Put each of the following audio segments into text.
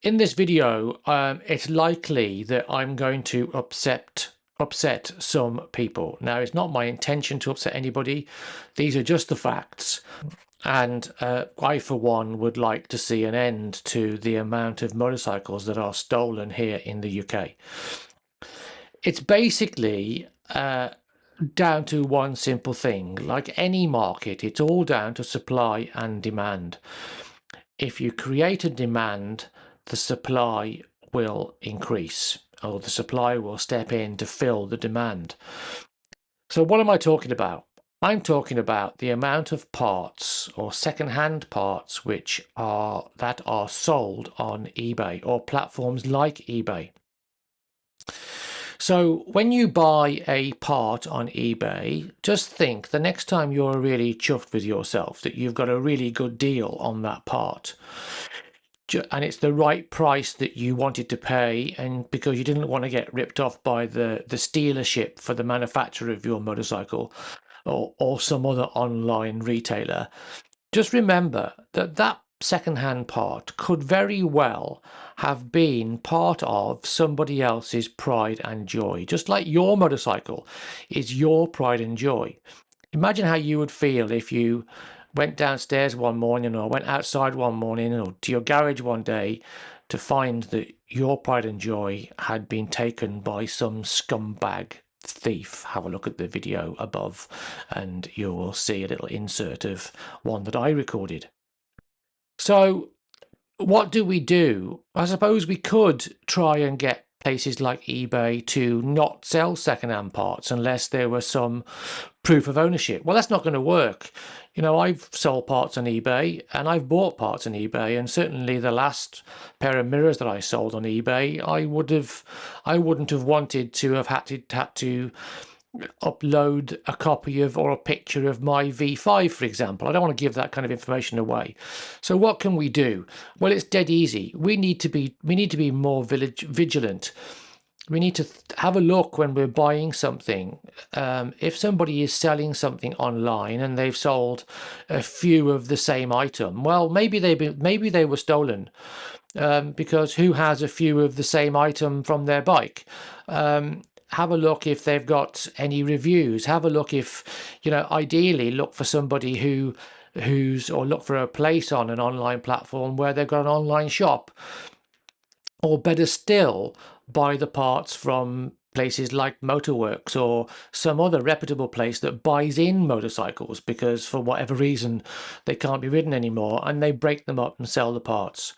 In this video, it's likely that I'm going to upset some people. Now, it's not my intention to upset anybody. These are just the facts. And I, for one, would like to see an end to the amount of motorcycles that are stolen here in the UK. It's basically down to one simple thing. Like any market, it's all down to supply and demand. If you create a demand, the supply will increase, or the supply will step in to fill the demand. So what am I talking about? I'm talking about the amount of parts or second-hand parts that are sold on eBay or platforms like eBay. So when you buy a part on eBay, just think the next time you're really chuffed with yourself that you've got a really good deal on that part, and it's the right price that you wanted to pay, and because you didn't want to get ripped off by the dealership for the manufacturer of your motorcycle or some other online retailer, just remember that that second-hand part could very well have been part of somebody else's pride and joy, just like your motorcycle is your pride and joy. Imagine how you would feel if you went downstairs one morning or went outside one morning or to your garage one day to find that your pride and joy had been taken by some scumbag thief. Have a look at the video above and you will see a little insert of one that I recorded. So what do? I suppose we could try and get places like eBay to not sell second-hand parts unless there was some proof of ownership. Well, that's not going to work. You know, I've sold parts on eBay and I've bought parts on eBay, and certainly the last pair of mirrors that I sold on eBay, I wouldn't have wanted to have had to upload a copy of or a picture of my V5, for example. I don't want to give that kind of information away. So what can we do? Well, it's dead easy. We need to be more vigilant. We need to have a look when we're buying something. If somebody is selling something online and they've sold a few of the same item, well, maybe they were stolen, because who has a few of the same item from their bike? Have a look if they've got any reviews. Have a look if, ideally look for somebody or look for a place on an online platform where they've got an online shop. Or better still, buy the parts from places like Motorworks or some other reputable place that buys in motorcycles because for whatever reason they can't be ridden anymore, and they break them up and sell the parts.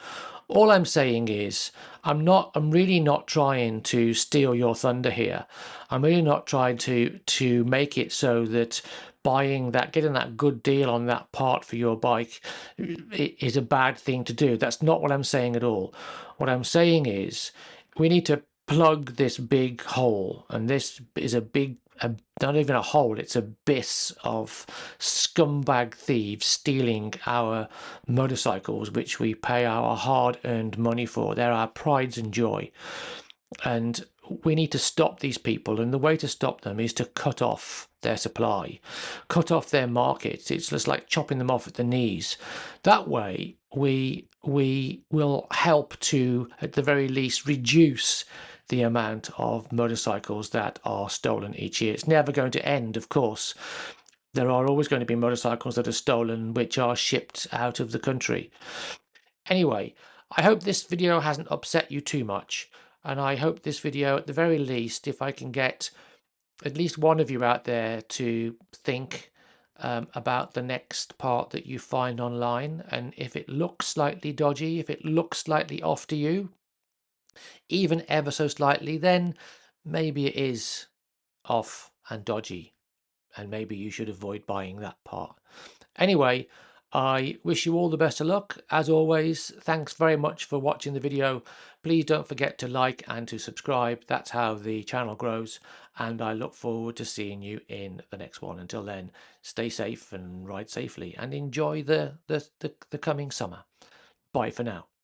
All I'm saying is I'm really not trying to steal your thunder here. I'm really not trying to make it so that getting that good deal on that part for your bike is a bad thing to do. That's not what I'm saying at all. What I'm saying is we need to plug this big hole, and this is not even a hole, it's an abyss of scumbag thieves stealing our motorcycles, which we pay our hard-earned money for. They're our prides and joy, and we need to stop these people, and the way to stop them is to cut off their supply, cut off their markets. It's just like chopping them off at the knees. That way we will help to, at the very least, reduce the amount of motorcycles that are stolen each year. It's never going to end, of course. There are always going to be motorcycles that are stolen which are shipped out of the country. Anyway, I hope this video hasn't upset you too much, and I hope this video, at the very least, if I can get at least one of you out there to think about the next part that you find online, and if it looks slightly dodgy, if it looks slightly off to you, even ever so slightly, then maybe it is off and dodgy, and maybe you should avoid buying that part. Anyway, I wish you all the best of luck. As always, thanks very much for watching the video. Please don't forget to like and to subscribe. That's how the channel grows, and I look forward to seeing you in the next one. Until then, stay safe and ride safely, and enjoy the coming summer. Bye for now.